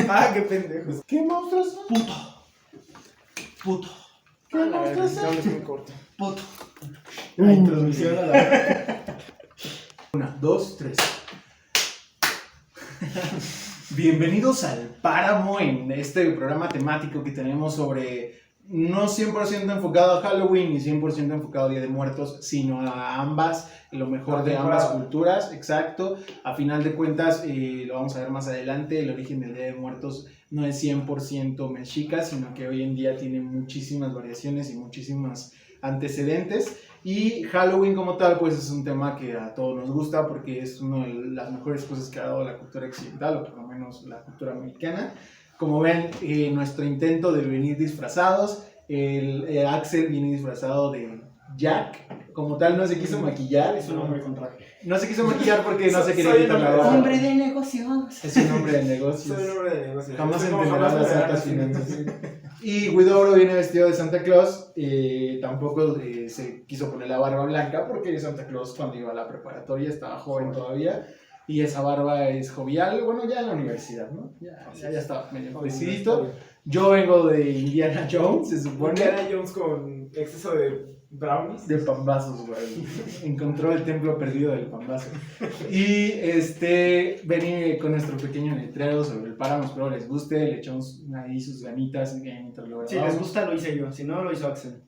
Ah, qué pendejos. ¿Qué monstruos son? Puto. ¿Qué monstruos son? Es muy corto. Puto. La introducción a la... 1, 2, 3. Bienvenidos al Páramo en este programa temático que tenemos sobre no 100% enfocado a Halloween ni 100% enfocado a Día de Muertos, sino a ambas, lo mejor de ambas culturas, exacto. A final de cuentas, lo vamos a ver más adelante, el origen del Día de Muertos no es 100% mexica, sino que hoy en día tiene muchísimas variaciones y muchísimos antecedentes. Y Halloween como tal, pues es un tema que a todos nos gusta porque es una de las mejores cosas que ha dado la cultura occidental, o por lo menos la cultura americana. Como ven, nuestro intento de venir disfrazados, el Axel viene disfrazado de Jack, como tal no se quiso maquillar. Es un hombre con traje. No se quiso maquillar porque no se quería Soy quitar la un barba. Hombre de negocios. Es un hombre de negocios. Soy un hombre de negocio. Jamás Soy como entenderá jamás las altas finanzas. Y Widoro viene vestido de Santa Claus. Tampoco se quiso poner la barba blanca porque Santa Claus, cuando iba a la preparatoria, estaba joven todavía. Y esa barba es jovial, bueno, ya en la universidad, ¿no? Ya estaba medio decidito. Yo vengo de Indiana Jones, se supone. Indiana Jones con exceso de brownies. De pambazos, güey. Encontró el templo perdido del pambazo. Y vení con nuestro pequeño letrero sobre el páramo, espero les guste, le echamos ahí sus ganitas mientras lo Si grabamos. les gusta lo hice yo, si no lo hizo Axel.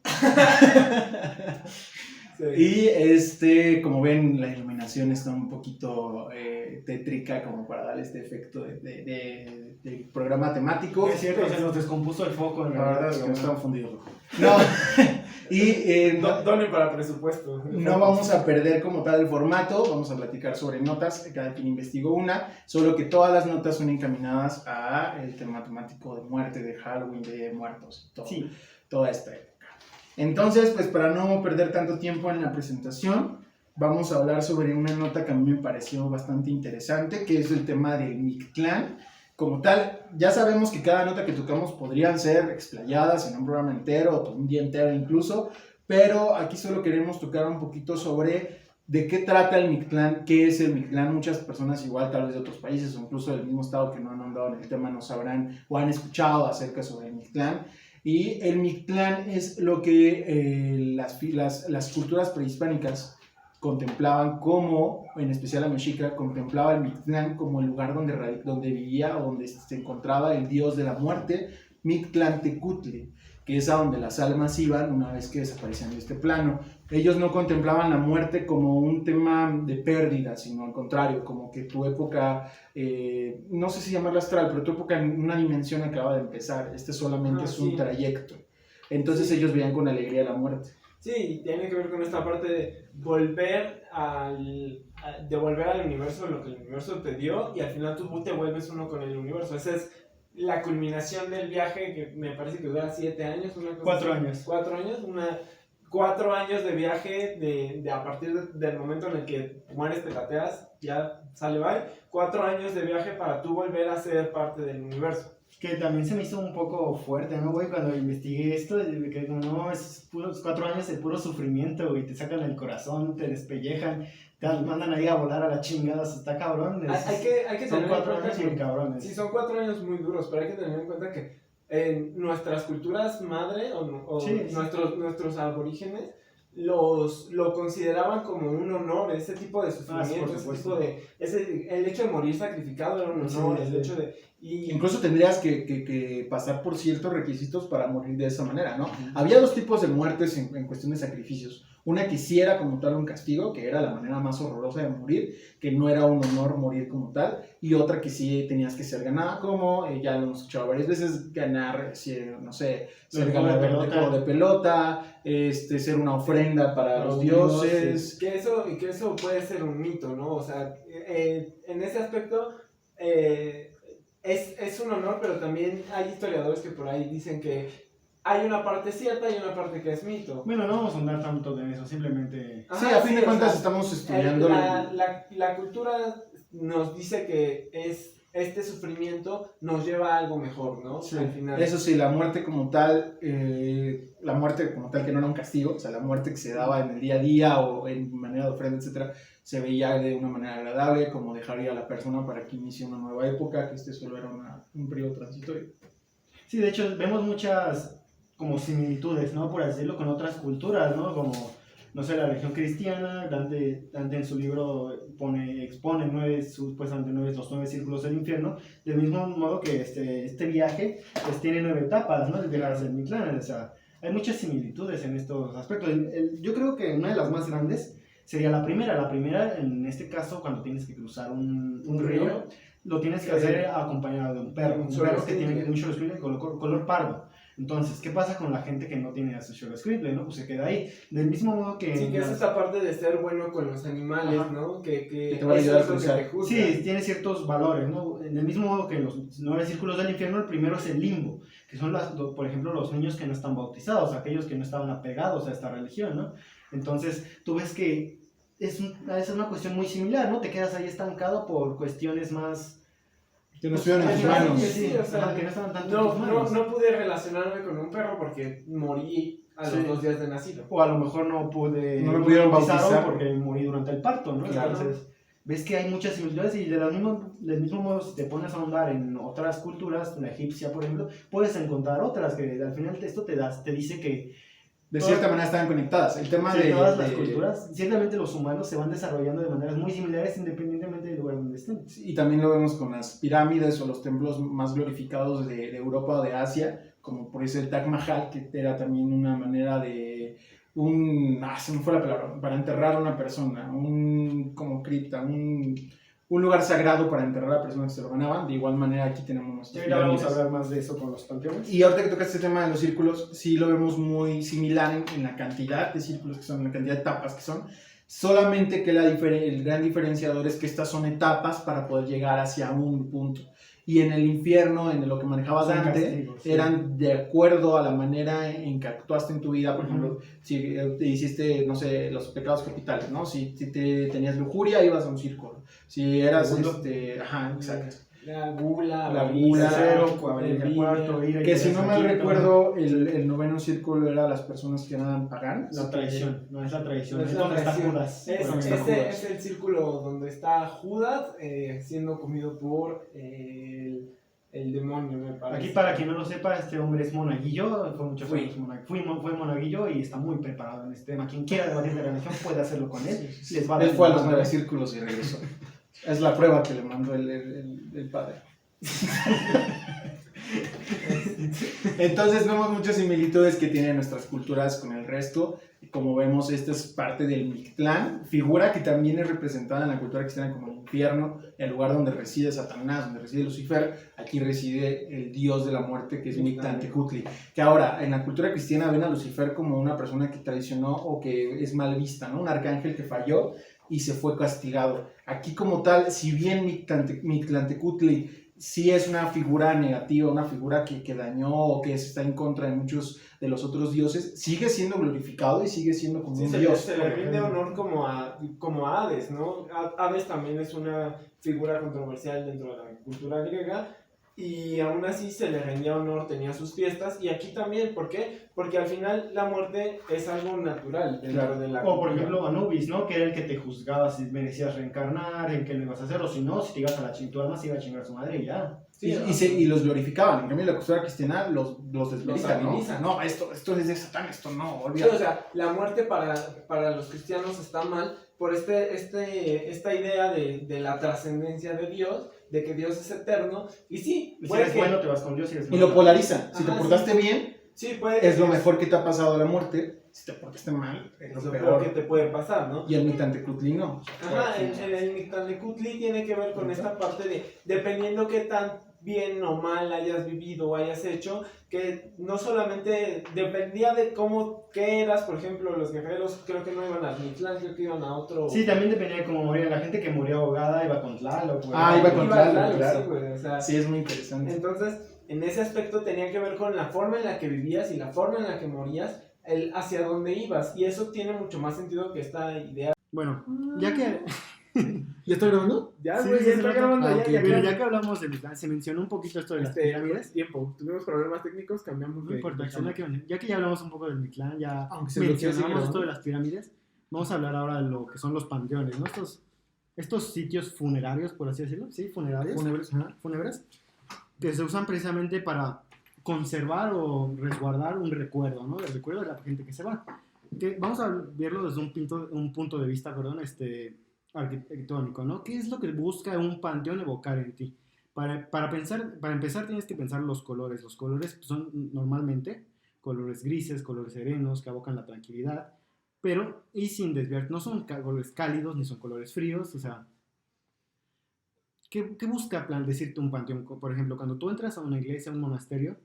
Sí. Y como ven, la iluminación está un poquito tétrica como para darle este efecto de programa temático. Es cierto, se nos descompuso el foco. La verdad es que no estamos fundidos. No. Y Donen para presupuesto. no vamos a perder como tal el formato, vamos a platicar sobre notas, cada quien investigó una, solo que todas las notas son encaminadas a el tema temático de muerte, de Halloween, de muertos, toda esta época. Entonces, pues para no perder tanto tiempo en la presentación, vamos a hablar sobre una nota que a mí me pareció bastante interesante, que es el tema del Mictlán. Como tal, ya sabemos que cada nota que tocamos podrían ser explayadas en un programa entero o un día entero incluso, pero aquí solo queremos tocar un poquito sobre de qué trata el Mictlán, qué es el Mictlán. Muchas personas igual tal vez de otros países o incluso del mismo estado que no han andado en el tema no sabrán o han escuchado acerca sobre el Mictlán. Y el Mictlán es lo que las culturas prehispánicas contemplaban como, en especial la mexica, contemplaba el Mictlán como el lugar donde vivía o donde se encontraba el dios de la muerte, Mictlantecuhtli, que es a donde las almas iban una vez que desaparecían de este plano. Ellos no contemplaban la muerte como un tema de pérdida, sino al contrario, como que tu época, no sé si llamarla astral, pero tu época en una dimensión acaba de empezar, solamente es un trayecto. Entonces ellos veían con alegría la muerte. Sí, tiene que ver con esta parte de volver al universo lo que el universo te dio y al final tú te vuelves uno con el universo. Esa es la culminación del viaje que me parece que dura 7 años. 4 años. 4 años, 4 años de viaje de a partir del momento en el que mueres, te cateas, ya sale bye. 4 años de viaje para tú volver a ser parte del universo. Que también se me hizo un poco fuerte, ¿no, güey? Cuando investigué esto, que no, es puros 4 años de puro sufrimiento, güey. Te sacan el corazón, te despellejan, te mandan ahí a volar a la chingada, está cabrón. Hay que son tener 4 en cuenta años bien cabrones. Sí, son 4 años muy duros, pero hay que tener en cuenta que en nuestras culturas madre o nuestros aborígenes lo consideraban como un honor, ese tipo de sufrimiento, el hecho de morir sacrificado era un honor, el hecho de... Incluso tendrías que pasar por ciertos requisitos para morir de esa manera, ¿no? Había 2 tipos de muertes en cuestión de sacrificios. Una que sí era como tal un castigo, que era la manera más horrorosa de morir, que no era un honor morir como tal, y otra que sí tenías que ser ganada, como ya lo hemos escuchado varias veces, ganar, no sé, ser ganador de juego de pelota, ser una ofrenda para los dioses. Que eso puede ser un mito, ¿no? O sea, en ese aspecto es un honor, pero también hay historiadores que por ahí dicen que hay una parte cierta y una parte que es mito. Bueno, no vamos a andar tanto de eso, simplemente... Sí, a fin de cuentas estamos estudiando... La cultura nos dice que es este sufrimiento nos lleva a algo mejor, ¿no? Sí. Al final. Eso sí, la muerte como tal que no era un castigo, o sea, la muerte que se daba en el día a día o en manera de ofrenda, etcétera, se veía de una manera agradable, como dejar ir a la persona para que inicie una nueva época, que solo era un periodo transitorio. Sí, de hecho, vemos muchas como similitudes, ¿no? Por así decirlo, con otras culturas, ¿no? Como, no sé, la religión cristiana, Dante en su libro expone supuestamente los 9 círculos del infierno, del mismo modo que este viaje pues tiene 9 etapas, ¿no? El viaje hacia el Mictlán, o sea, hay muchas similitudes en estos aspectos. Yo creo que una de las más grandes sería la primera en este caso cuando tienes que cruzar un río, lo tienes que hacer acompañado de un perro que tiene un short scribble color pardo. Entonces, ¿qué pasa con la gente que no tiene a su short scribble, no? Pues se queda ahí. Del mismo modo que... Sí, que es esa parte de ser bueno con los animales, ajá, ¿no? Que te va a ayudar a cruzar. Sí, tiene ciertos valores, ¿no? Del mismo modo que los 9 círculos del infierno, el primero es el limbo, que son, por ejemplo, los niños que no están bautizados, aquellos que no estaban apegados a esta religión, ¿no? Entonces, tú ves que es una cuestión muy similar, ¿no? Te quedas ahí estancado por cuestiones más... Que no estuvieron en tus manos. Sí, o sea, que no estaban tanto en tus manos. No pude relacionarme con un perro porque morí a los 2 días de nacido. O a lo mejor no me pudieron bautizar porque morí durante el parto, ¿no? Claro. Entonces, ves que hay muchas similitudes y del mismo modo, si te pones a ahondar en otras culturas, la egipcia, por ejemplo, puedes encontrar otras que al final esto te dice que de cierta manera estaban conectadas. El tema de todas las culturas, ciertamente los humanos se van desarrollando de maneras muy similares independientemente del lugar donde estén. Y también lo vemos con las pirámides o los templos más glorificados de Europa o de Asia, como por eso el Taj Mahal, que era también una manera de se me fue la palabra, para enterrar a una persona, como cripta, un lugar sagrado para enterrar a personas que se lo ganaban. De igual manera aquí tenemos nuestras pirámides. Vamos a hablar más de eso con los panteones. Y ahorita que tocas este tema de los círculos, sí lo vemos muy similar en la cantidad de círculos que son, en la cantidad de etapas que son, solamente que el gran diferenciador es que estas son etapas para poder llegar hacia un punto. Y en el infierno, en lo que manejaba Dante, eran de acuerdo a la manera en que actuaste en tu vida. Por ejemplo, si te hiciste, no sé, los pecados capitales, ¿no? Si tenías lujuria, ibas a un círculo. Si eras, exacto. La gula, cuarto, que si no mal recuerdo, el noveno círculo era las personas que eran paganas. La traición, no es la traición, es donde está Judas. Es el círculo donde está Judas siendo comido por el demonio, me parece. Aquí, para quien no lo sepa, este hombre es monaguillo, fue monaguillo y está muy preparado en este tema. Quien quiera debatir de religión puede hacerlo con él. Él fue a los 9 círculos y regresó. Es la prueba que le mandó el padre. Entonces vemos muchas similitudes que tienen nuestras culturas con el resto. Como vemos, esta es parte del Mictlán, figura que también es representada en la cultura cristiana como el infierno, el lugar donde reside Satanás, donde reside Lucifer. Aquí reside el dios de la muerte, que es Mictlantecutli. Que ahora, en la cultura cristiana ven a Lucifer como una persona que traicionó o que es mal vista, ¿no? Un arcángel que falló y se fue castigado. Aquí como tal, si bien Mictlantecutli sí es una figura negativa, una figura que dañó o que está en contra de muchos de los otros dioses, sigue siendo glorificado y sigue siendo como un dios. Se le rinde honor como a Hades, ¿no? Hades también es una figura controversial dentro de la cultura griega. Y aún así se le rendía honor, tenía sus fiestas, y aquí también, ¿por qué? Porque al final la muerte es algo natural dentro de la cultura. O por ejemplo Anubis, ¿no? Que era el que te juzgaba si merecías reencarnar, en qué lo ibas a hacer, o si no, si te ibas a la tu alma se iba a chingar a su madre y ya. Sí, y los glorificaban. En cambio, la cultura cristiana los desglorifica, ¿no? Esto es de Satán, esto no, olvídate. Sí, o sea, la muerte para los cristianos está mal por esta idea de la trascendencia de Dios, de que Dios es eterno, y sí, si eres bueno te vas con Dios, y lo polarizan. Si te portaste bien, sí, es lo mejor que te ha pasado la muerte. Si te portaste mal, es lo peor que te puede pasar, ¿no? Y el Mictlantecutli no. El Mictlantecutli tiene que ver con esta parte de, dependiendo qué tan bien o mal hayas vivido o hayas hecho, que no solamente dependía de qué eras. Por ejemplo, los guerreros creo que no iban a Mictlán, creo que iban a otro. Sí, también dependía de cómo moría. La gente que murió ahogada iba con Tlaloc. Iba con Tlaloc, claro. Sí, güey, o sea, sí, es muy interesante. Entonces, en ese aspecto tenía que ver con la forma en la que vivías y la forma en la que morías, hacia dónde ibas, y eso tiene mucho más sentido que esta idea. Bueno, ya que ¿Ya está grabando? Ya, Sí, güey, sí, ya sí, estoy sí. grabando. Ah, Ya, ok. ya, Mira, ya. ya que hablamos de Mictlán, se mencionó un poquito esto de las pirámides. Tiempo. Tuvimos problemas técnicos, cambiamos No importa, ya que ya hablamos un poco del Mictlán, ya Aunque se bloqueó, sigue mencionamos esto grabando. de las pirámides, vamos a hablar ahora de lo que son los panteones, ¿no? Estos sitios funerarios, por así decirlo, ¿sí? Funerarios. Fúnebres, que se usan precisamente para conservar o resguardar un recuerdo, ¿no? El recuerdo de la gente que se va. Que vamos a verlo desde un punto de vista, arquitectónico, ¿no? ¿Qué es lo que busca un panteón evocar en ti? Para empezar tienes que pensar los colores. Los colores son normalmente colores grises, colores serenos que evocan la tranquilidad, pero y sin desviar, no son colores cálidos ni son colores fríos, o sea, ¿qué busca decirte un panteón? Por ejemplo, cuando tú entras a una iglesia, a un monasterio,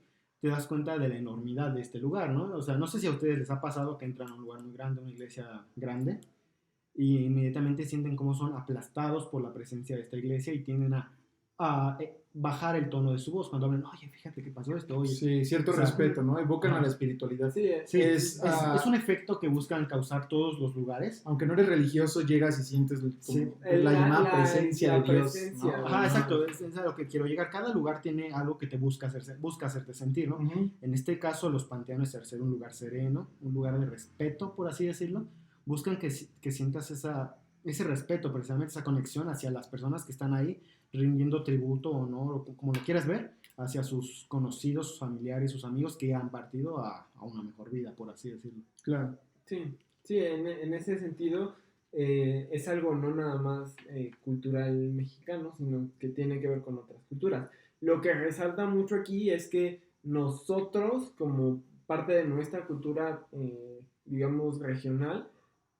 te das cuenta de la enormidad de este lugar, ¿no? O sea, no sé si a ustedes les ha pasado que entran a un lugar muy grande, una iglesia grande, y inmediatamente sienten cómo son aplastados por la presencia de esta iglesia y tienden a bajar el tono de su voz cuando hablan, oye, fíjate que pasó esto, oye. Sí, cierto respeto, ¿no? Evocan a la espiritualidad. Sí, es un efecto que buscan causar todos los lugares. Aunque no eres religioso, llegas y sientes la llamada presencia de Dios. Presencia, ¿no? Ajá, exacto, es a lo que quiero llegar. Cada lugar tiene algo que te busca hacerte sentir, ¿no? Uh-huh. En este caso, los panteones, al ser un lugar sereno, un lugar de respeto, por así decirlo, buscan que sientas ese respeto, precisamente esa conexión hacia las personas que están ahí, rindiendo tributo o no, o como lo quieras ver, hacia sus conocidos, sus familiares, sus amigos que han partido a una mejor vida, por así decirlo. Claro. Sí, en ese sentido es algo no nada más cultural mexicano, sino que tiene que ver con otras culturas. Lo que resalta mucho aquí es que nosotros, como parte de nuestra cultura, digamos, regional,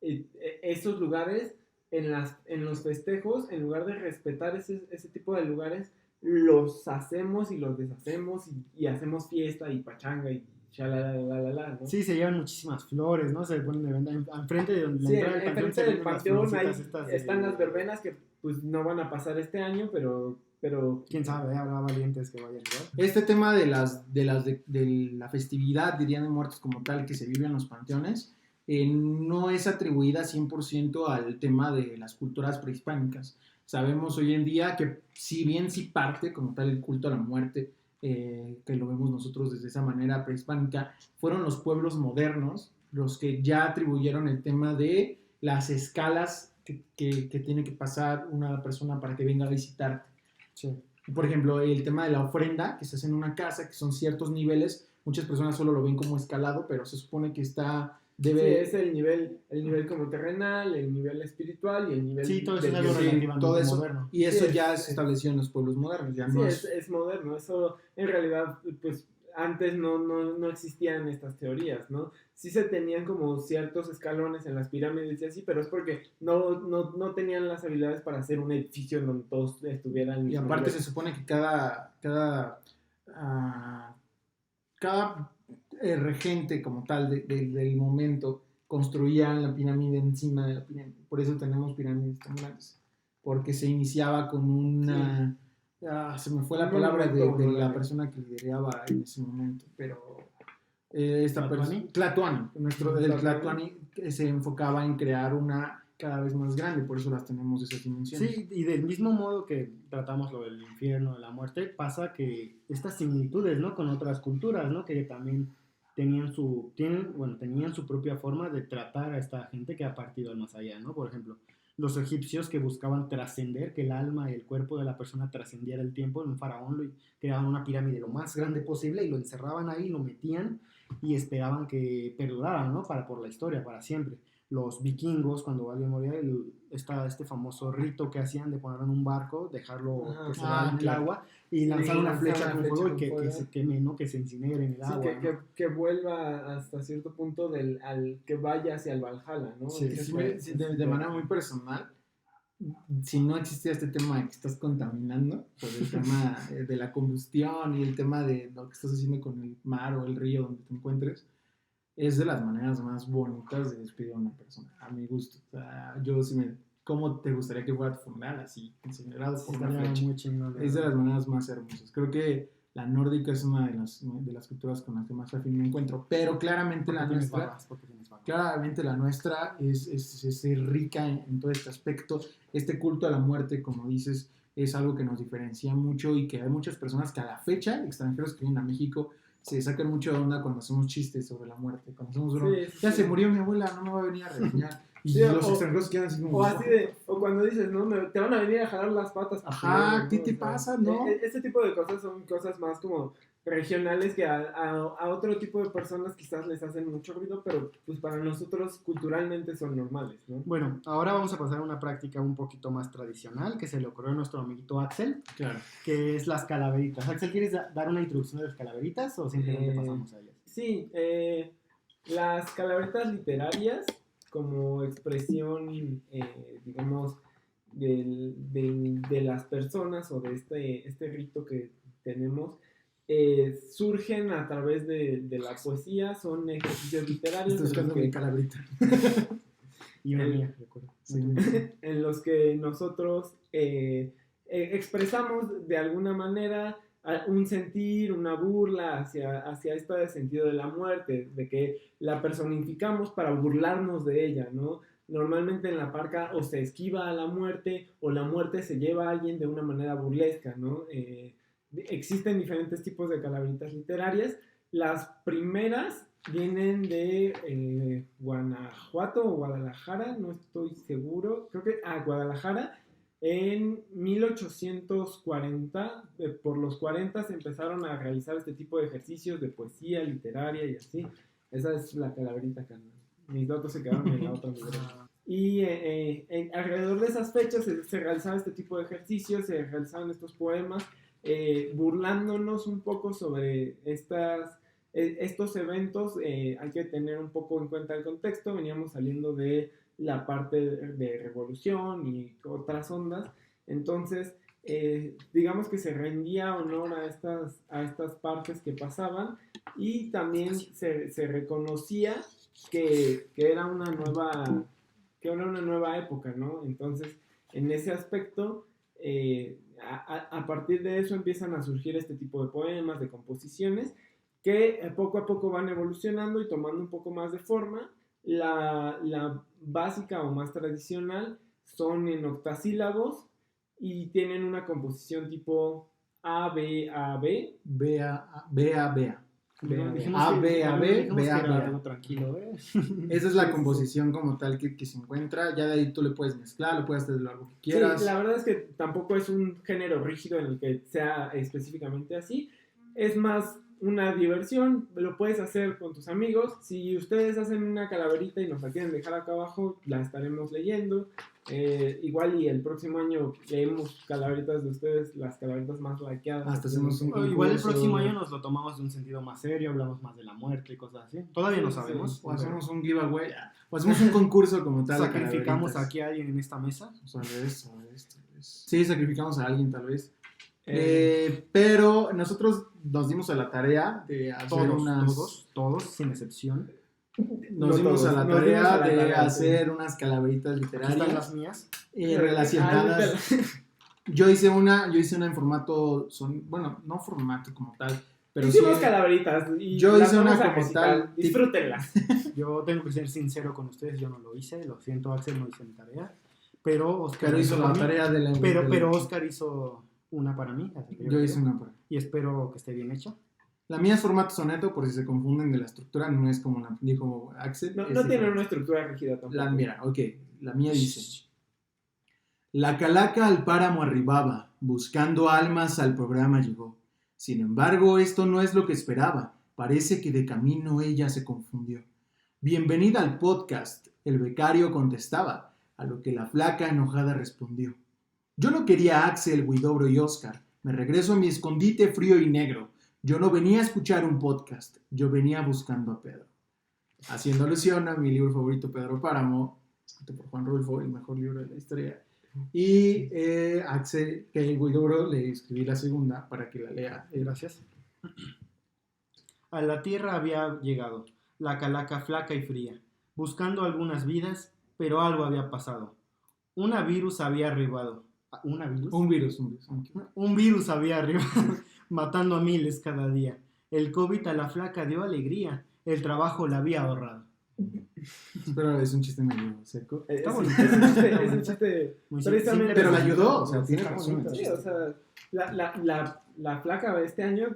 esos lugares en los festejos, en lugar de respetar ese tipo de lugares, los hacemos y los deshacemos y hacemos fiesta y pachanga y shalalala, ¿no? Sí, se llevan muchísimas flores, ¿no? Se ponen de venta enfrente de donde Sí, entra el enfrente del panteón ahí estas están las verbenas que pues no van a pasar este año, pero quién sabe, habrá valientes que vayan, ¿no? Este tema de la festividad, dirían de muertos como tal, que se vive en los panteones, no es atribuida 100% al tema de las culturas prehispánicas. Sabemos hoy en día que si bien sí parte como tal el culto a la muerte, que lo vemos nosotros desde esa manera prehispánica, fueron los pueblos modernos los que ya atribuyeron el tema de las escalas que tiene que pasar una persona para que venga a visitarte. Sí. Por ejemplo, el tema de la ofrenda que se hace en una casa, que son ciertos niveles, muchas personas solo lo ven como escalado, pero se supone que sí, es el nivel como terrenal, el nivel espiritual y el nivel todo eso es algo relativamente moderno. Y eso ya se estableció en los pueblos modernos. Ya no es moderno. Eso en realidad, pues antes no existían estas teorías, ¿no? Sí se tenían como ciertos escalones en las pirámides y así, pero es porque no tenían las habilidades para hacer un edificio en donde todos estuvieran. Y aparte se supone que cada regente como tal del momento construía la pirámide encima de la pirámide. Por eso tenemos pirámides tan grandes. Porque se iniciaba con una... se me fue la palabra de la persona que lideraba en ese momento, pero esta persona... Tlatoani. El Tlatoani se enfocaba en crear una cada vez más grande, por eso las tenemos de esas dimensiones. Sí, y del mismo modo que tratamos lo del infierno, de la muerte, pasa que estas similitudes, ¿no? Con otras culturas, ¿no? Que también tenían su propia forma de tratar a esta gente que ha partido al más allá, ¿no? Por ejemplo, los egipcios que buscaban trascender, que el alma y el cuerpo de la persona trascendiera el tiempo, en un faraón creaban una pirámide lo más grande posible y lo encerraban ahí, lo metían y esperaban que perdurara, ¿no? Por la historia, para siempre. Los vikingos, cuando alguien moría, está este famoso rito que hacían de poner en un barco, dejarlo que se vaya en el agua y lanzar una flecha con fuego y que se queme, ¿no? Que se incinere en el agua. Que vuelva hasta cierto punto al que vaya hacia el Valhalla, ¿no? Sí, de manera muy personal, si no existía este tema de que estás contaminando por el tema de la combustión y el tema de lo que estás haciendo con el mar o el río donde te encuentres, es de las maneras más bonitas de despedir a una persona, a mi gusto. O sea, ¿cómo te gustaría que fuera tu funeral? Así, incinerado por una flecha. Es de las maneras más hermosas. Creo que La nórdica es una de las culturas con las que más afín me encuentro, pero claramente la nuestra es rica en todo este aspecto. Este culto a la muerte, como dices, es algo que nos diferencia mucho y que hay muchas personas que a la fecha, extranjeros que vienen a México, se sacan mucho de onda cuando hacemos chistes sobre la muerte. Cuando hacemos ya se murió mi abuela, no me va a venir a regañar. Y sí, los extranjeros quedan así como... O cuando dices, ¿no? Te van a venir a jalar las patas. Ajá, ¿qué te pasa, no? Este tipo de cosas son cosas más como regionales que a otro tipo de personas quizás les hacen mucho ruido, pero pues para nosotros culturalmente son normales, ¿no? Bueno, ahora vamos a pasar a una práctica un poquito más tradicional que se le ocurrió a nuestro amiguito Axel, claro, que es las calaveritas. Axel, ¿quieres dar una introducción de las calaveritas o simplemente pasamos a ellas? Sí, las calaveritas literarias como expresión, digamos, de las personas o de este rito que tenemos, surgen a través de la poesía, son ejercicios literarios. Esto es mi calaverita. Y una mía, recuerdo. Sí. En los que nosotros expresamos de alguna manera un sentir, una burla hacia este sentido de la muerte, de que la personificamos para burlarnos de ella, ¿no? Normalmente en la parca o se esquiva a la muerte o la muerte se lleva a alguien de una manera burlesca, ¿no? Existen diferentes tipos de calaveritas literarias. Las primeras vienen de Guanajuato o Guadalajara, no estoy seguro, creo que Guadalajara. En 1840, por los 40 se empezaron a realizar este tipo de ejercicios de poesía literaria y así. Esa es la calaverita, carnal. Mis datos se quedaron en la otra librería. Y alrededor de esas fechas se realizaba este tipo de ejercicios, se realizaban estos poemas, burlándonos un poco sobre estos eventos. Hay que tener un poco en cuenta el contexto. Veníamos saliendo de la parte de revolución y otras ondas, entonces digamos que se rendía honor a estas partes que pasaban y también se reconocía que era una nueva época, ¿no? Entonces en ese aspecto a partir de eso empiezan a surgir este tipo de poemas, de composiciones que poco a poco van evolucionando y tomando un poco más de forma. La básica o más tradicional son en octasílabos y tienen una composición tipo A, B, A, B. B, A, B, A, B, A. A, B, A, B, B, A, B. Tranquilo, Esa es la composición como tal que se encuentra. Ya de ahí tú le puedes mezclar, lo puedes hacer lo que quieras. Sí, la verdad es que tampoco es un género rígido en el que sea específicamente así. Es más una diversión, lo puedes hacer con tus amigos. Si ustedes hacen una calaverita y nos la quieren dejar acá abajo, la estaremos leyendo. Igual y el próximo año leemos calaveritas de ustedes, las calaveritas más likeadas. Hasta hacemos un concurso. Igual el próximo año nos lo tomamos de un sentido más serio, hablamos más de la muerte y cosas así. Todavía no sabemos. Sí. O hacemos un giveaway, o hacemos un concurso como tal. ¿Sacrificamos aquí a alguien en esta mesa? Sí, sacrificamos a alguien tal vez. Pero nosotros nos dimos a la tarea de hacer todos, sin excepción. Nos dimos a la tarea de hacer unas calaveritas literarias. ¿Están las mías? Relacionadas. Yo hice una en formato, bueno, no formato como tal, pero hicimos calaveritas. Y yo hice una como tal. Disfrútenlas. Yo tengo que ser sincero con ustedes, yo no lo hice, lo siento, Axel, no hice mi tarea. Pero Oscar hizo la tarea de la. Pero Oscar hizo una para mí. Yo hice una para mí. Y espero que esté bien hecha. La mía es formato soneto, por si se confunden de la estructura, no es como la dijo Axel. No tiene una estructura rígida tampoco. La mía dice: la calaca al páramo arribaba, buscando almas al programa llegó. Sin embargo, esto no es lo que esperaba, parece que de camino ella se confundió. Bienvenida al podcast, el becario contestaba, a lo que la flaca enojada respondió. Yo no quería a Axel, Huidobro y Oscar, me regreso a mi escondite frío y negro. Yo no venía a escuchar un podcast, yo venía buscando a Pedro. Haciendo alusión a mi libro favorito, Pedro Páramo, escrito por Juan Rulfo, el mejor libro de la historia. Y Axel, que el Huidobro, le escribí la segunda para que la lea. Gracias. A la tierra había llegado, la calaca flaca y fría, buscando algunas vidas, pero algo había pasado. Un virus había arribado. Un virus había arribado. matando a miles cada día. El COVID a la flaca dio alegría, el trabajo la había ahorrado. Pero es un chiste medio seco. Está bonito. Es un chiste Muy precisamente. Pero la ayudó, o sea, Sí, tiene está razón. bonito. Sí, o sea, la flaca este año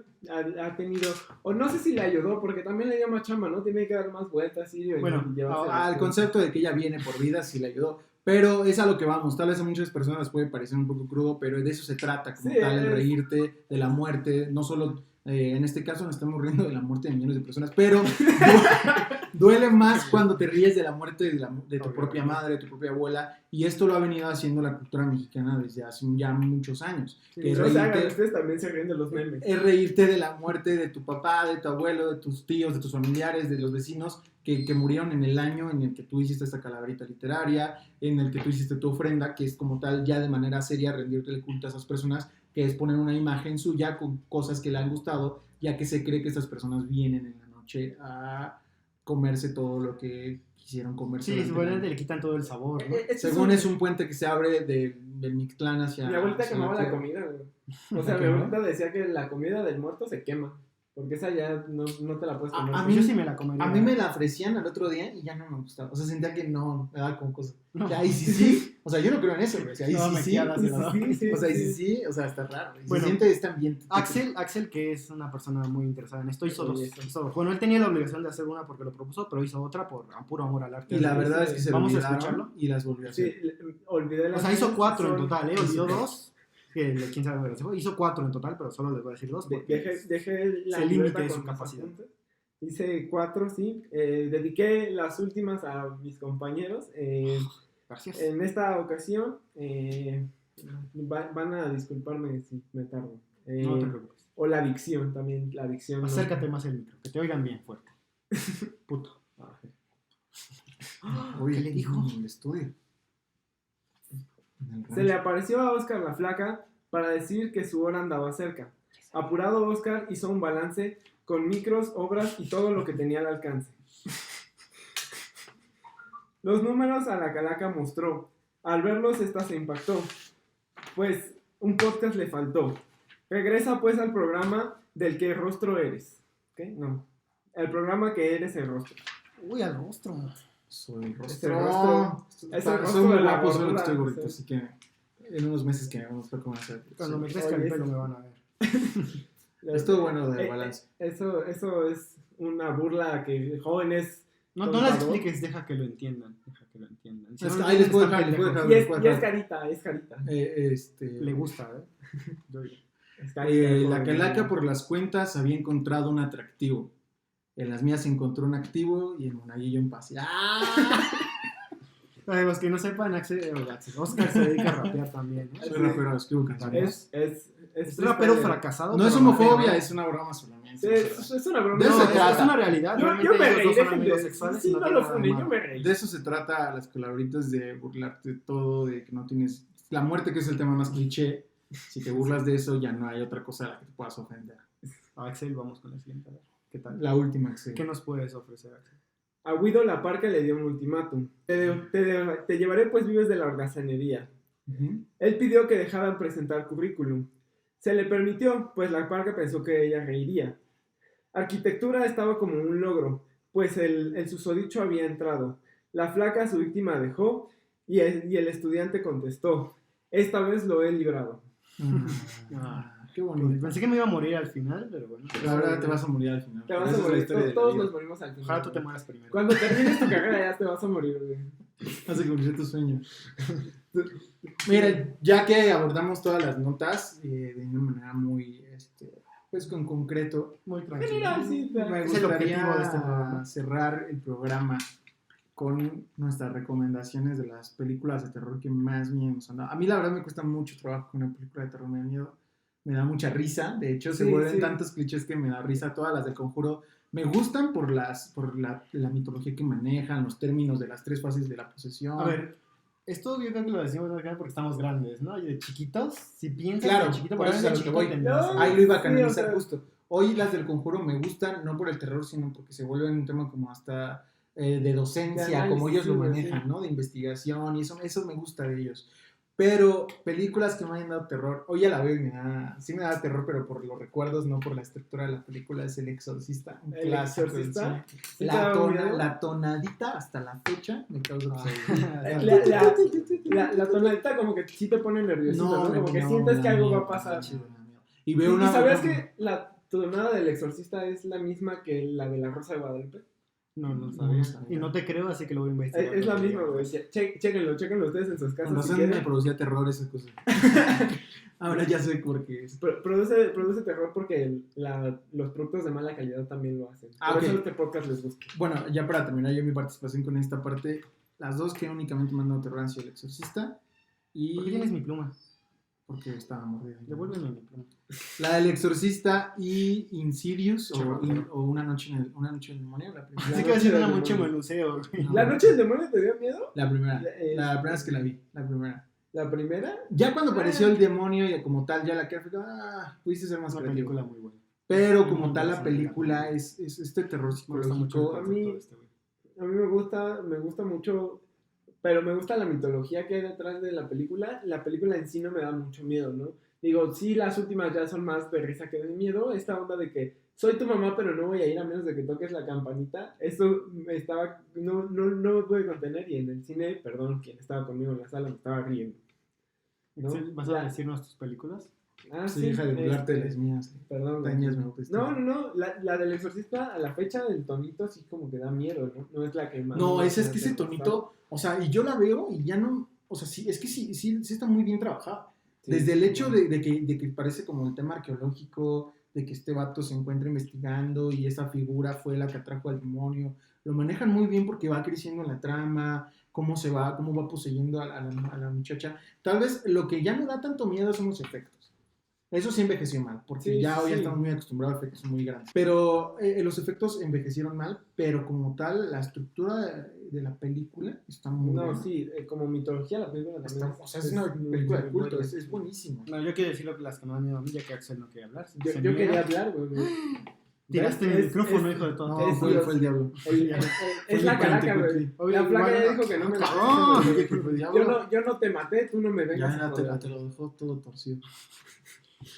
ha tenido, o no sé si le ayudó, porque también le dio más chamba, ¿no? Tiene que dar más vueltas y Bueno, llevarse Al las concepto de que ella viene por vida sí le ayudó. Pero es a lo que vamos. Tal vez a muchas personas les puede parecer un poco crudo, pero de eso se trata, como Sí, tal, el reírte de la muerte. No solo, en este caso, nos estamos riendo de la muerte de millones de personas, pero duele más cuando te ríes de la muerte de tu propia madre, de tu propia abuela. Y esto lo ha venido haciendo la cultura mexicana desde hace ya muchos años. Sí, Que es no se hagan, reírte- ustedes también se ríen de los memes. es reírte de la muerte de tu papá, de tu abuelo, de tus tíos, de tus familiares, de los vecinos que murieron en el año en el que tú hiciste esta calaverita literaria, en el que tú hiciste tu ofrenda, que es como tal ya de manera seria rendirte el culto a esas personas, que es poner una imagen suya con cosas que le han gustado, ya que se cree que estas personas vienen en la noche a comerse todo lo que quisieron comerse. Sí, durante el seguramente año. le quitan todo el sabor, ¿no? Según es un puente que se abre del Mictlán hacia... Mi abuelita hacia quemaba la tierra. comida, güey. O sea, mi abuelita decía que la comida del muerto se quema. Porque esa ya no te la puedes comer. A mí- Yo sí me la comería. A mí me la ofrecían al otro día y ya no me gustaba. O sea, sentía que no, me daba como cosa. No. Que ahí sí. O sea, yo no creo en eso, güey. O sea, ahí No, sí, me sí. quedas de O lado. sea, ahí sí. O sea, está raro. Y Bueno, se siente este ambiente. Axel, que es una persona muy interesada en esto, hizo dos. Sí, Hizo dos. Bueno, él tenía la obligación de hacer una porque lo propuso, pero hizo otra por puro amor al arte. Y la verdad es que se Vamos a olvidaron escucharlo. y las volvió a Sí, hacer. olvidé O las sea, hizo mías, 4 en son- total, olvidó 2. Que quién sabe dónde se fue. Hizo 4 en total, pero solo les voy a decir 2. Dejé la se libreta limite con su mis capacidad. apuntes. Hice 4, sí. Dediqué las últimas a mis compañeros. Gracias. En esta ocasión, van a disculparme si me tardo. No te preocupes. O la dicción también. La dicción. ¿no? Acércate más el micro, que te oigan bien fuerte. Puto. Oye, ¿Qué le dijo? En el estudio. En el Se le rancho. apareció a Oscar la flaca para decir que su hora andaba cerca. Apurado, Oscar hizo un balance con micros, obras y todo lo que tenía al alcance. Los números a la calaca mostró. Al verlos, esta se impactó. Pues un podcast le faltó. Regresa pues al programa del que rostro eres. ¿Qué? No. El programa que eres el rostro. Uy, al rostro. Soy el Es el rostro. rostro. Es el Soy rostro muy de la guapo, solo que gordura, estoy gordito, sí. así que en unos meses que vamos a ver cómo hacer. Cuando me crezca Oye, el pelo me van a ver. Estuvo bueno de balance. Eso es una burla que jóvenes... No Por las favor. expliques, deja que lo entiendan. Deja que lo entiendan. Si Es no que lo ahí les puedo entienden, dejar, están les puedo Y pendejos. es carita, es carita. Le gusta, ¿eh? Es carita, La joven. calaca por las cuentas había encontrado un atractivo. En las mías encontró un activo y en Monaguillo un pase. ¡Ah! Para los que no sepan, Oscar se dedica a rapear también. ¿no? Soy rapero, escribo canciones. Es rapero fracasado. No es pero homofobia, rapero. es una broma solamente. Es una broma. De eso No, se trata. es una realidad. Yo Realmente me ellos reí, dos son déjenme. amigos sexuales. Sí, y no tiene lo nada funé, malo. yo me reí. De eso se trata las calabritas, de burlarte de todo, de que no tienes... La muerte, que es el tema más cliché. Si te burlas de eso, ya no hay otra cosa a la que te puedas ofender. Axel, vamos con la siguiente. A ver, ¿qué tal? La última que se... ¿Qué nos puedes ofrecer, Axel? A Guido la Parca le dio un ultimátum. Te llevaré pues vives de la holgazanería. Ujú. Él pidió que dejaran presentar currículum. Se le permitió, pues la Parca pensó que ella reiría. Arquitectura estaba como un logro, pues el susodicho había entrado. La flaca a su víctima dejó y el estudiante contestó. Esta vez lo he librado. Qué bonito. Pensé que me iba a morir al final, pero bueno. La verdad te vas a morir al final. Te vas Esa a es la morir. historia de la Todos vida. nos morimos al final. Ojalá tú te mueras primero. Cuando termines tu carrera ya te vas a morir, güey. Hace cumplir tu sueño. Mira, ya que abordamos todas las notas de una manera muy, pues con concreto, Muy tranquilo. General, sí, me Es el objetivo gustaría de este programa. cerrar el programa con nuestras recomendaciones de las películas de terror que más miedo nos han dado. A mí la verdad me cuesta mucho trabajo que una película de terror me da miedo. Me da mucha risa. De hecho, se Sí, vuelven sí. tantos clichés que me da risa. Todas las de Conjuro me gustan por la mitología que manejan, los términos de las 3 fases de la posesión. A ver, esto yo creo que lo decimos acá porque estamos grandes, ¿no? Y de chiquitos, si piensas Claro, de chiquito, por eso es a lo que voy. No, Ahí lo iba a sí, canalizar o sea. justo. Hoy las del Conjuro me gustan, no por el terror, sino porque se vuelven un tema como hasta de docencia, De análisis, como ellos lo sí, manejan, sí. ¿no? De investigación, y eso me gusta de ellos. Pero películas que me hayan dado terror, hoy ya la veo y sí me da terror, pero por los recuerdos, no por la estructura de la película, es El Exorcista. Un clásico del cine. La tonadita hasta la fecha me causa la tonadita como que sí te pone nervioso, ¿no? Como que sientes que algo va a pasar. Y veo ¿Y sabías que la tonada del Exorcista es la misma que la de La Rosa de Guadalupe? No sabía. Y no te creo, así que lo voy a investigar. Es la misma, güey. Chéquenlo ustedes en sus casas. Cuando me producía terror esa cosa. Ahora ya sé por qué es. Produce terror porque los productos de mala calidad también lo hacen. Por eso este podcast les gusta. Bueno, ya para terminar yo mi participación con esta parte, las dos que únicamente me han dado terror han sido El Exorcista y... ¿Por qué tienes mi pluma? Porque estaba mordida. Devuélveme mi pluma. La del Exorcista y Insidious o Una noche en el demonio. Así que va a ser Una noche en el museo. ¿La noche del demonio te dio miedo? La primera. La primera es que la vi. La primera. ¿La primera? Ya cuando apareció el demonio y como tal, ya la que pudiste ser más creativo. Una película muy buena. Pero como tal la película es este terror psicológico. A mí me gusta mucho, pero me gusta la mitología que hay detrás de la película. La película en sí no me da mucho miedo, ¿no? Digo, sí, las últimas ya son más de risa que de miedo. Esta onda de que soy tu mamá, pero no voy a ir a menos de que toques la campanita. Eso no me pude contener y en el cine, perdón, quien estaba conmigo en la sala me estaba riendo, ¿no? ¿Vas a decirnos tus películas? Sí, deja de burlarte de las mías. Perdón. No, la del Exorcista a la fecha del tonito sí como que da miedo, ¿no? No es la que más... No, es que ese tonito, o sea, y yo la veo y ya no, o sea, sí, es que sí está muy bien trabajada. Sí, desde el hecho de que parece como el tema arqueológico, de que este vato se encuentra investigando y esa figura fue la que atrajo al demonio, lo manejan muy bien porque va creciendo en la trama, cómo va poseyendo a la muchacha. Tal vez lo que ya no da tanto miedo son los efectos. Eso sí envejeció mal, porque ya hoy estamos muy acostumbrados a efectos muy grandes. Pero los efectos envejecieron mal, pero como tal, la estructura de la película está muy buena. Sí, como mitología la película también. O sea, es una película de culto, es buenísimo. No, yo quiero decir las que no dan miedo a mí, ya que Axel no quiere hablar. Yo quería hablar, güey. Tiraste el micrófono, hijo de todo. No, fue el diablo. Es la calaca, güey. La placa ya dijo que no me maté. Yo no te maté, tú no me vengas. Ya te lo dejó todo torcido.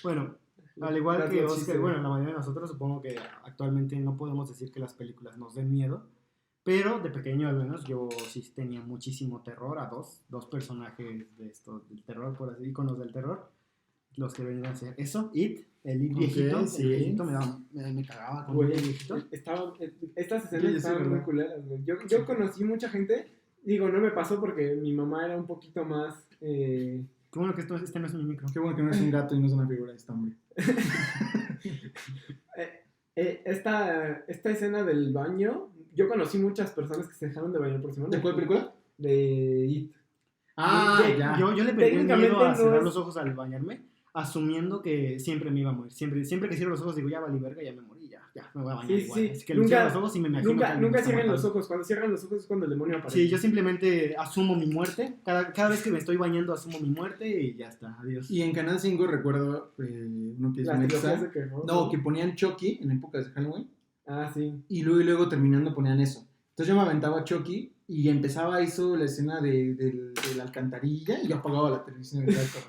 Bueno, al igual que Oscar, bueno, la mayoría de nosotros supongo que actualmente no podemos decir que las películas nos den miedo, pero de pequeño al menos yo sí tenía muchísimo terror a dos personajes de estos del terror, por así, iconos del terror, los que venían a hacer eso, el It viejito, el viejito me cagaba con el viejito. Estas escenas estaban muy culeras, güey. Yo conocí mucha gente, digo, no me pasó porque mi mamá era un poquito más... Qué bueno que este no es mi micro. Qué bueno que no es un gato y no es una figura de estambre. Esta escena del baño, yo conocí muchas personas que se dejaron de bañar por semana. ¿De cuál película? De It. Ya. Yo le perdí miedo a cerrar los ojos al bañarme, asumiendo que siempre me iba a morir. Siempre que cierro los ojos digo, ya valí verga, ya me morí, ya me voy a bañar igual. Sí. Así que cierro los ojos y me imagino nunca cierren los ojos. Cuando cierran los ojos es cuando el demonio aparece. Sí, yo simplemente asumo mi muerte. Cada vez que me estoy bañando asumo mi muerte y ya está, adiós. Y en Canal 5 recuerdo uno que es Mexa, que ponían Chucky en épocas de Halloween. Sí. Y luego terminando ponían eso. Entonces yo me aventaba Chucky y empezaba eso, la escena de la alcantarilla y yo apagaba la televisión.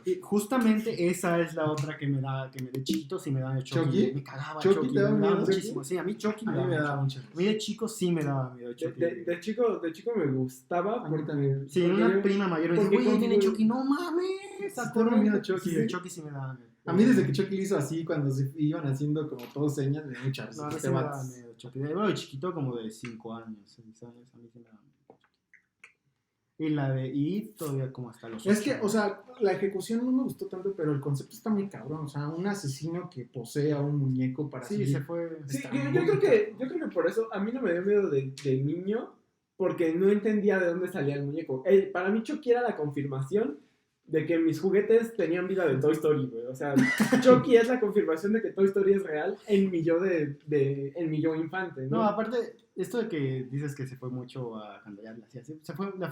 Y justamente esa es la otra que de chiquito sí me daba Chucky. Me cagaba Chucky, me daba muchísimo. Sí, a mí Chucky me daba mucho. A mí de chico sí me daba miedo Chucky. De chico me gustaba. A mí también. Sí, una prima mayor me dice, güey, tiene Chucky, no mames. Sacó miedo Chucky. Sí, Chucky sí me daba miedo. A mí desde que Chucky lo hizo así, cuando se iban haciendo como todos señas, de mucha risa. No, a mí sí me daba miedo Chucky. Bueno, de chiquito como de 5 años, 6 años, a mí sí me daba miedo. Y la de It todavía como hasta los 8. Es que, o sea, la ejecución no me gustó tanto, pero el concepto está muy cabrón. O sea, un asesino que posee a un muñeco para sí, se fue. Sí, yo creo que por eso a mí no me dio miedo de niño, porque no entendía de dónde salía el muñeco. Para mí Chucky era la confirmación de que mis juguetes tenían vida de Toy Story, güey. O sea, Chucky es la confirmación de que Toy Story es real en mi yo en mi yo infante, ¿no? No, aparte, esto de que dices que se fue mucho a cantallarla, así,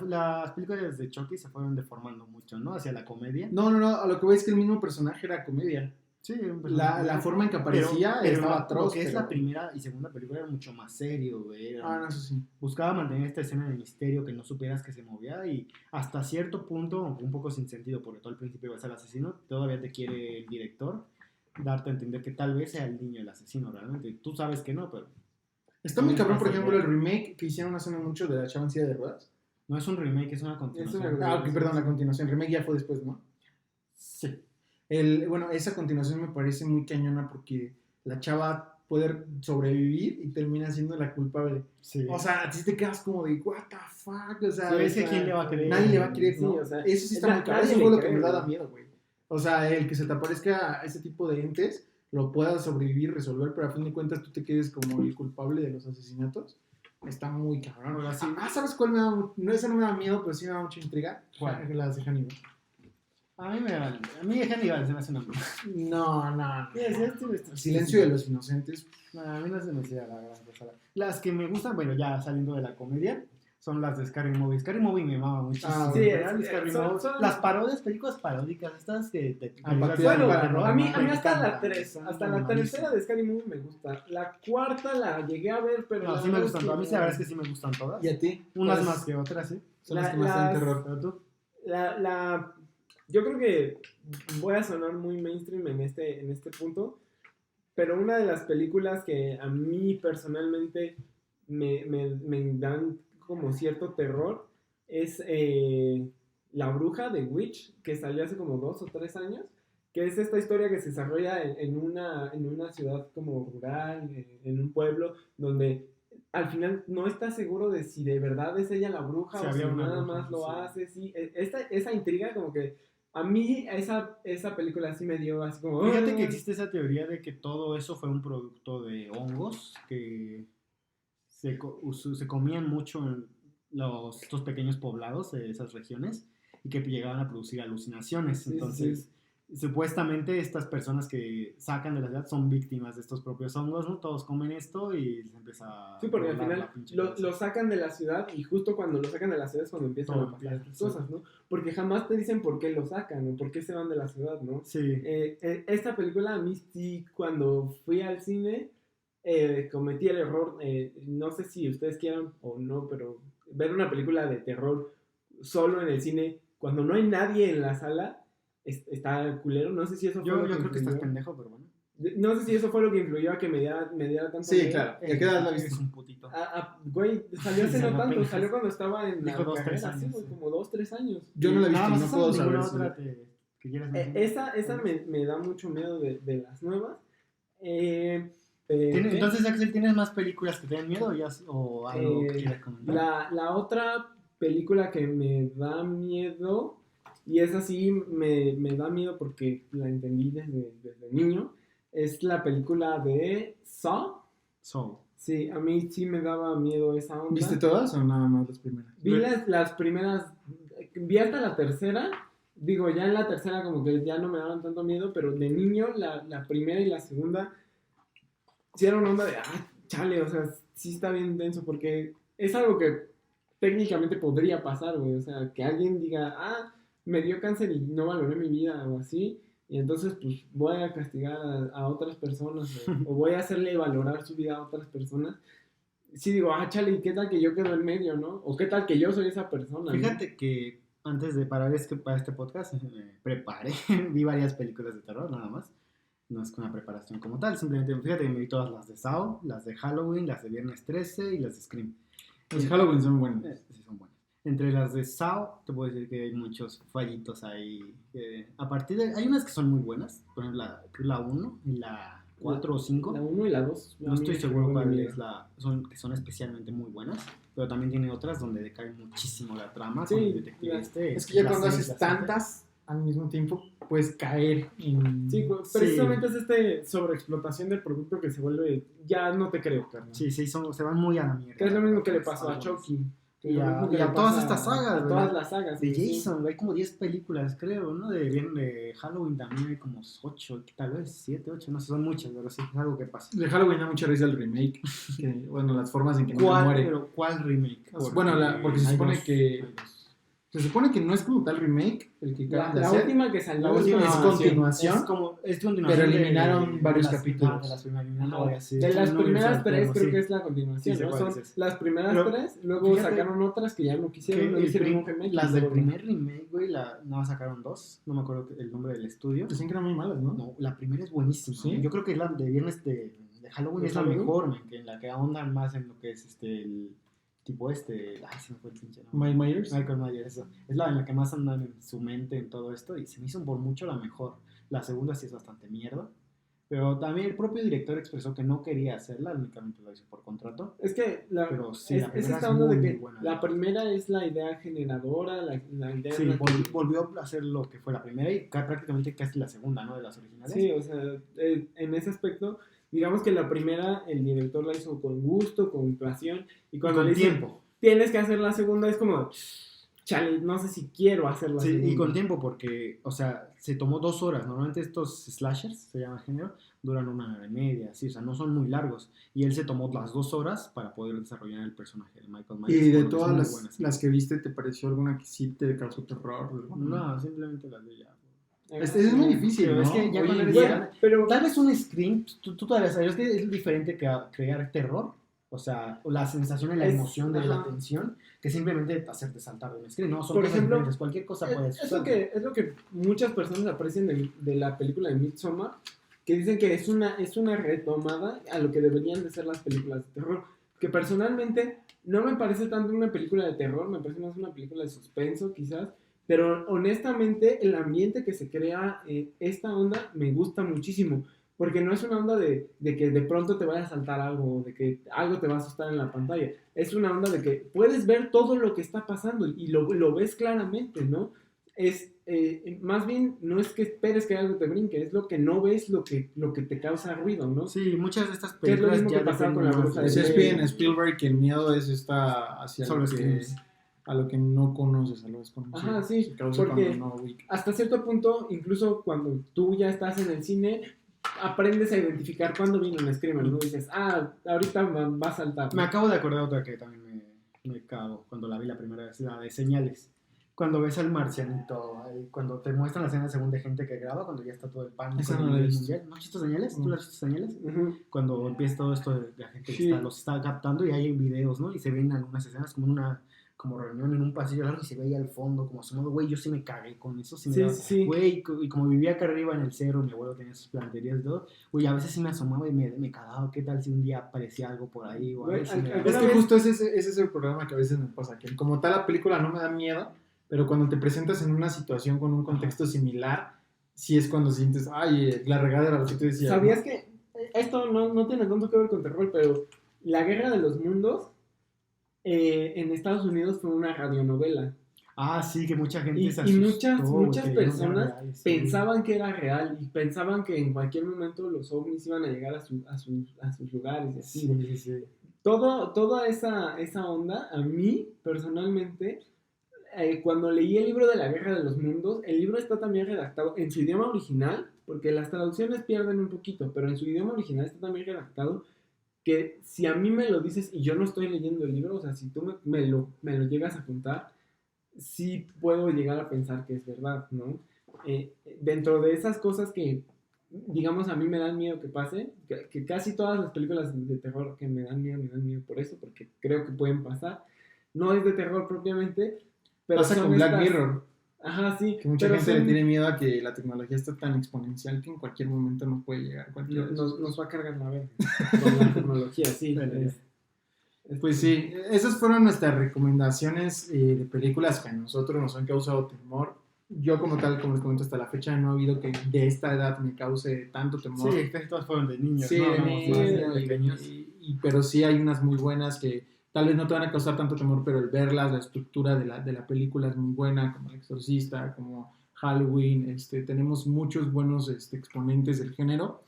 las películas de Chucky se fueron deformando mucho, ¿no? Hacia la comedia. No, a lo que voy es que el mismo personaje era comedia. Sí, la forma en que aparecía estaba atroz. Lo que es la primera y segunda película era mucho más serio, güey. No, eso sí. Buscaba mantener esta escena de misterio, que no supieras que se movía, y hasta cierto punto, aunque un poco sin sentido, porque todo al principio iba a ser el asesino, todavía te quiere el director darte a entender que tal vez sea el niño el asesino realmente. Tú sabes que no, pero... Está muy cabrón, por ejemplo, el remake que hicieron hace no mucho de La chava en silla de ruedas. No es un remake, es una continuación. Perdón, la continuación. El remake ya fue después, ¿no? Sí. Bueno, esa continuación me parece muy cañona porque la chava puede sobrevivir y termina siendo la culpable. Sí. O sea, a ti te quedas como de, what the fuck, o sea... ¿quién le va a creer? Nadie le va a creer, ¿no? Sí, o sea, eso sí está muy cabrón, eso fue lo que me da miedo, güey. O sea, el que se te aparezca ese tipo de entes, lo puedas sobrevivir, resolver, pero a fin de cuentas tú te quedes como el culpable de los asesinatos. Está muy cabrón. Ahora sí. ¿Sabes cuál me da? No, esa no me da miedo, pero sí me da mucha intriga. ¿Cuál? Las de Hannibal. A mí de Hannibal se me hace una broma. No. Sí, Silencio de los inocentes. No, a mí no se me hacía la gran cosa. Las que me gustan, bueno, ya saliendo de la comedia, son las de Scary Movie. Scary Movie me mama muchísimo. Sí, son las parodias, películas paródicas, estas que bueno, a mí hasta la 3, hasta la tercera de Scary Movie me gusta. La cuarta la llegué a ver, pero... No, sí me gustan todas. A mí la verdad es que sí me gustan todas. ¿Y a ti? Unas más que otras, sí. Son las que más dan terror. ¿Pero tú? Yo creo que voy a sonar muy mainstream en este punto, pero una de las películas que a mí personalmente me dan como cierto terror es La Bruja de Witch, que salió hace como 2 o 3 años, que es esta historia que se desarrolla en una ciudad como rural, en un pueblo, donde al final no está seguro de si de verdad es ella la bruja o si nada más lo hace. Sí. Esa intriga como que a mí esa película sí me dio así como... Fíjate que existe esa teoría de que todo eso fue un producto de hongos que se comían mucho en estos pequeños poblados de esas regiones y que llegaban a producir alucinaciones. Entonces, supuestamente estas personas que sacan de la ciudad son víctimas de estos propios hongos, ¿no? Todos comen esto y les empieza a... Sí, porque al final lo sacan de la ciudad y justo cuando lo sacan de la ciudad es cuando empiezan a pasar estas cosas, ¿no? Porque jamás te dicen por qué lo sacan o por qué se van de la ciudad, ¿no? Sí. Esta película a mí sí, cuando fui al cine, cometí el error, no sé si ustedes quieran o no, pero ver una película de terror solo en el cine, cuando no hay nadie en la sala, está culero. No sé si eso fue lo que creo que estás pendejo, pero bueno. No sé si eso fue lo que influyó a que me diera tanto miedo. Claro. ¿A qué edad la viste? Es un putito. Güey, salió hace no tanto. Salió cuando estaba en la carrera, años. Sí, como 2, 3 años. Yo no la he visto, no puedo saber. Otra que quieras esa me da mucho miedo de las nuevas. Entonces, Axel, ¿tienes más películas que te den miedo o algo que quieras comentar? La otra película que me da miedo, y esa sí me da miedo porque la entendí desde niño, es la película de Saw. Sí, a mí sí me daba miedo esa onda. ¿Viste todas o nada más las primeras? Vi las primeras, vi hasta la tercera. Digo, ya en la tercera como que ya no me daban tanto miedo, pero de niño la primera y la segunda sí era una onda de, chale, o sea, sí está bien denso, porque es algo que técnicamente podría pasar, güey, o sea, que alguien diga, me dio cáncer y no valoré mi vida o así, y entonces pues voy a castigar a otras personas o voy a hacerle valorar su vida a otras personas. Sí digo, chale, ¿y qué tal que yo quedo en medio, no? O qué tal que yo soy esa persona. Fíjate, ¿no? Que antes de para este podcast me preparé, vi varias películas de terror nada más. No es una preparación como tal, simplemente fíjate que me vi todas las de Saw, las de Halloween, las de Viernes 13 y las de Scream. Las de Halloween son buenas. Sí, son buenas. Entre las de Saw, te puedo decir que hay muchos fallitos ahí. A partir de... Hay unas que son muy buenas, por ejemplo, la 1 y la 4 o 5. La 1 y la 2. No estoy seguro cuál es que son especialmente muy buenas, pero también tiene otras donde decae muchísimo la trama. Sí, es que ya cuando haces tantas al mismo tiempo puedes caer en... Sí, precisamente es sobreexplotación del producto que se vuelve... Ya no te creo, carnal. Sí, se van muy a la mierda. Que es lo mismo que le pasó a Chucky. Y a todas estas sagas, todas las sagas. De Jason, hay como 10 películas, creo, ¿no? De Halloween también hay como 8, tal vez 7, 8, no sé, son muchas, pero sí, es algo que pasa. De Halloween da mucha risa el remake. Bueno, las formas en que no muere. ¿Pero cuál remake? Porque se supone que Se supone que no es como tal remake el que acaban de La hacer. última que salió La última es continuación. Es continuación. Pero eliminaron varios capítulos. De las primeras, de las primeras tres creo que es la continuación, Sí, ¿no? Son es. las primeras tres, luego sacaron otras que ya no quisieron, no hicieron un remake. Las del primer remake, güey, no sacaron dos, no me acuerdo el nombre del estudio. Dicen que eran muy malas, ¿no? No, la primera es buenísima. ¿Sí? Yo creo que la de viernes de Halloween es la mejor, man, en la que ahondan más en lo que es el tipo ay, se me fue el pinche nombre. Michael Myers, eso. Es la en la que más andan en su mente en todo esto y se me hizo por mucho la mejor. La segunda sí es bastante mierda. Pero también el propio director expresó que no quería hacerla, únicamente lo hizo por contrato. Es que pero sí, es esta onda de que la primera es la idea generadora, la idea... Sí, volvió a hacer lo que fue la primera y prácticamente casi la segunda, ¿no? De las originales. Sí, o sea, en ese aspecto, digamos que la primera el director la hizo con gusto, con pasión, y cuando le dicen, tienes que hacer la segunda, es como... Chale, no sé si quiero hacerlo así. Sí, y con tiempo, porque, o sea, se tomó 2 horas. Normalmente estos slashers, se llama género, duran 1 hora y media, sí, o sea, no son muy largos. Y él se tomó las 2 horas para poder desarrollar el personaje de Michael Myers. ¿Y de todas las que viste, te pareció alguna que sí te causó terror? No, simplemente las de ya. Es muy difícil, pero ¿no? Es que ya cuando eres pero tal vez un Scream, tú todavía sabes que es diferente que crear terror. O sea, la sensación y la emoción de la tensión, que simplemente hacerte saltar de un screen, ¿no? Son por ejemplo, diferentes, cualquier cosa puede suceder. Es lo que muchas personas aprecian de la película de Midsommar, que dicen que es una retomada a lo que deberían de ser las películas de terror. Que personalmente no me parece tanto una película de terror, me parece más una película de suspenso, quizás. Pero honestamente, el ambiente que se crea, esta onda, me gusta muchísimo. Porque no es una onda de que de pronto te vaya a saltar algo, de que algo te va a asustar en la pantalla. Es una onda de que puedes ver todo lo que está pasando y lo ves claramente, ¿no? Más bien, no es que esperes que algo te brinque, es lo que no ves, lo que te causa ruido, ¿no? Sí, muchas de estas películas es lo mismo que pasaba con la bruja de Blair. En Spielberg que el miedo hacia a lo que no conoces, a lo desconocido. Ajá, sí, porque hasta cierto punto, incluso cuando tú ya estás en el cine, aprendes a identificar cuándo viene un screamer, ¿no? Dices, ahorita va a saltar. Me acabo de acordar otra que también me cago cuando la vi la primera vez, la de Señales. Cuando ves al marcianito, cuando te muestran la escena según de gente que graba, cuando ya está todo el pánico. Esa no la he visto. ¿No has visto Señales? ¿Tú la has visto Señales? Uh-huh. Cuando empieza todo esto de la gente que los está captando y hay videos, ¿no? Y se ven algunas escenas como una reunión en un pasillo largo y se ve ahí al fondo como asomado, güey, yo sí me cagué con eso, sí. Güey, y como vivía acá arriba en el cerro, mi abuelo tenía sus planterías y todo, güey, a veces sí me asomaba y me cagaba, ¿qué tal si un día aparecía algo por ahí? O es que justo ese es el problema que a veces me pasa, que como tal la película no me da miedo, pero cuando te presentas en una situación con un contexto similar, sí es cuando sientes, la regadera, lo que tú decías. ¿Sabías que esto no tiene tanto que ver con terror, pero la Guerra de los Mundos en Estados Unidos fue una radionovela? Sí, que mucha gente se asustó. Y muchas personas pensaban que era real y pensaban que en cualquier momento los ovnis iban a llegar a sus lugares. Así. Sí. Toda esa onda, a mí, personalmente, cuando leí el libro de la Guerra de los Mundos, el libro está también redactado en su idioma original, porque las traducciones pierden un poquito, pero en su idioma original está también redactado, que si a mí me lo dices y yo no estoy leyendo el libro, o sea, si tú me lo llegas a contar, sí puedo llegar a pensar que es verdad, ¿no? Dentro de esas cosas que, digamos, a mí me dan miedo que pase, que casi todas las películas de terror que me dan miedo por eso, porque creo que pueden pasar. No es de terror propiamente, pero pasa con Black Mirror. Ajá, sí. Que mucha gente le tiene miedo a que la tecnología está tan exponencial que en cualquier momento nos puede llegar. Nos va a cargar la verga con la tecnología, sí. Pues sí, esas fueron nuestras recomendaciones de películas que a nosotros nos han causado temor. Yo como tal, como les comento, hasta la fecha no ha habido que de esta edad me cause tanto temor. Sí, casi todas fueron de niños. Sí, ¿no? de niños. Pero sí hay unas muy buenas que tal vez no te van a causar tanto temor, pero el verlas, la estructura de la película es muy buena, como El Exorcista, como Halloween. Tenemos muchos buenos exponentes del género.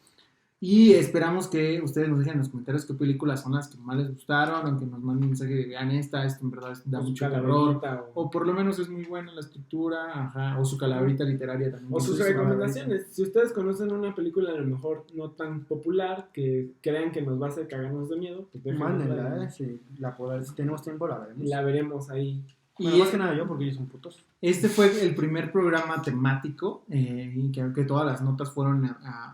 Y esperamos que ustedes nos dejen en los comentarios qué películas son las que más les gustaron, aunque nos manden un mensaje de vean esto en verdad da mucho terror, o por lo menos es muy buena la estructura, o su calaverita literaria también. O sus recomendaciones. Si ustedes conocen una película a lo mejor no tan popular, que crean que nos va a hacer cagarnos de miedo, pues mándenla, si tenemos tiempo la veremos. La veremos ahí. Bueno, más que nada yo, porque ellos son putos. Este fue el primer programa temático, y que todas las notas fueron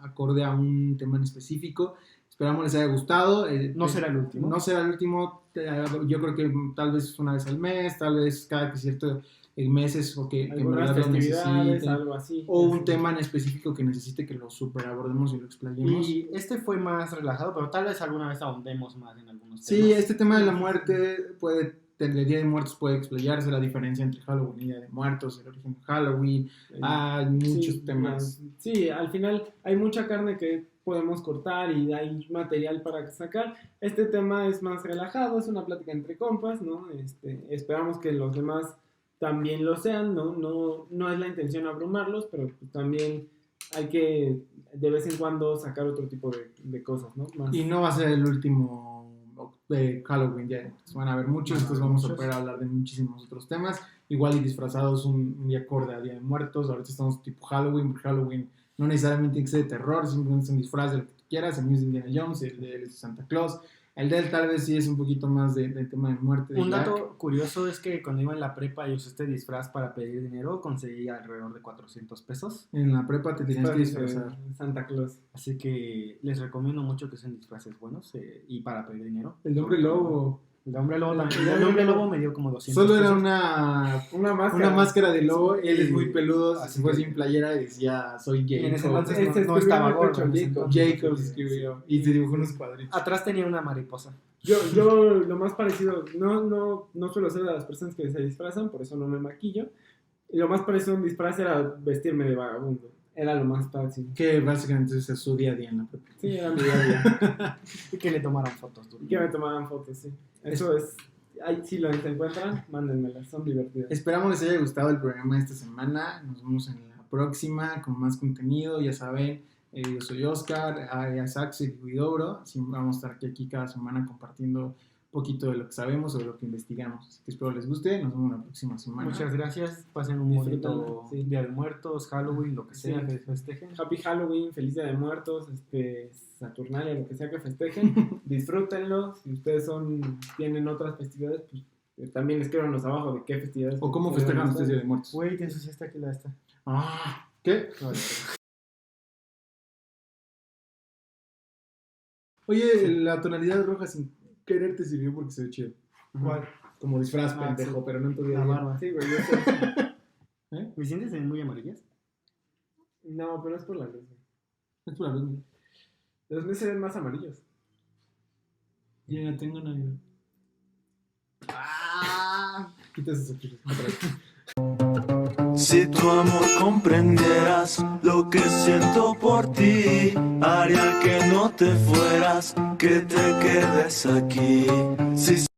acorde a un tema en específico. Esperamos les haya gustado. No será el último. No será el último. Yo creo que tal vez una vez al mes, tal vez cada cierto meses, o que en verdad lo necesite, algo así. o un tema en específico que necesite que lo super abordemos y lo explayemos. Y este fue más relajado, pero tal vez alguna vez ahondemos más en algunos temas. Sí, este tema de la muerte el Día de Muertos puede explayarse, la diferencia entre Halloween y Día de Muertos, el origen de Halloween, hay muchos temas. Sí, al final hay mucha carne que podemos cortar y hay material para sacar. Este tema es más relajado, es una plática entre compas, ¿no? Esperamos que los demás también lo sean, no es la intención abrumarlos, pero pues también hay que de vez en cuando sacar otro tipo de cosas, ¿no? Más. Y no va a ser el último de Halloween, ya van a haber muchos, entonces vamos a poder hablar de muchísimos otros temas, igual y disfrazados un día acorde a Día de Muertos. Ahorita estamos tipo Halloween, porque Halloween no necesariamente tiene que ser de terror, simplemente es un disfraz de lo que tú quieras. El mío es de Indiana Jones, el de Santa Claus. El de él tal vez sí es un poquito más de tema de muerte. Un dato curioso es que cuando iba en la prepa y usé este disfraz para pedir dinero, conseguí alrededor de 400 pesos. En la prepa te tenías que disfrazar. Santa Claus. Así que les recomiendo mucho que usen disfraces buenos y para pedir dinero. El de Hombre Lobo. El de Hombre Lobo también. El de Hombre Lobo me dio como 200 Solo pesos. Era una máscara de lobo. Él es muy peludo, se fue sin playera y decía, soy gay. Y en ese entonces no estaba gordo. Jacob escribió y se dibujó unos cuadritos. Atrás tenía una mariposa. Yo lo más parecido, no suelo ser de las personas que se disfrazan, por eso no me maquillo. Y lo más parecido a un disfraz era vestirme de vagabundo. Era lo más fácil. Que básicamente es su día a día en la prepa. Sí, era mi día a día. Y que le tomaran fotos. Y que me tomaran fotos, sí. Eso es. Ahí, si lo encuentran, mándenmelas, son divertidas. Esperamos les haya gustado el programa de esta semana. Nos vemos en la próxima con más contenido. Ya saben, yo soy Oscar, Isaac y Guidobro. Vamos a estar aquí cada semana compartiendo un poquito de lo que sabemos o de lo que investigamos. Así que espero les guste. Nos vemos la próxima semana. Muchas gracias. Pasen un bonito Día de Muertos, Halloween, lo que sea que festejen. Happy Halloween, feliz Día de Muertos, Saturnalia, lo que sea que festejen. Disfrútenlo. Si ustedes tienen otras festividades, pues también escríbanos abajo de qué festividades. O cómo festejan ustedes Día de Muertos. Güey, te ensuciaste aquí la esta. ¿Qué? Oye, la tonalidad roja sin querer te sirvió porque se ve chido. ¿Cuál? Como disfraz, pendejo, sí. pero no en tu día. La barba. Sí, güey, yo sé. ¿Me sientes muy amarillas? No, pero es por la luz. Es por la luz. Los míos se ven más amarillos. Yo ya tengo Navidad. Quita esos ojitos. Si tu amor comprendieras lo que siento por ti, haría que no te fueras, que te quedes aquí. Si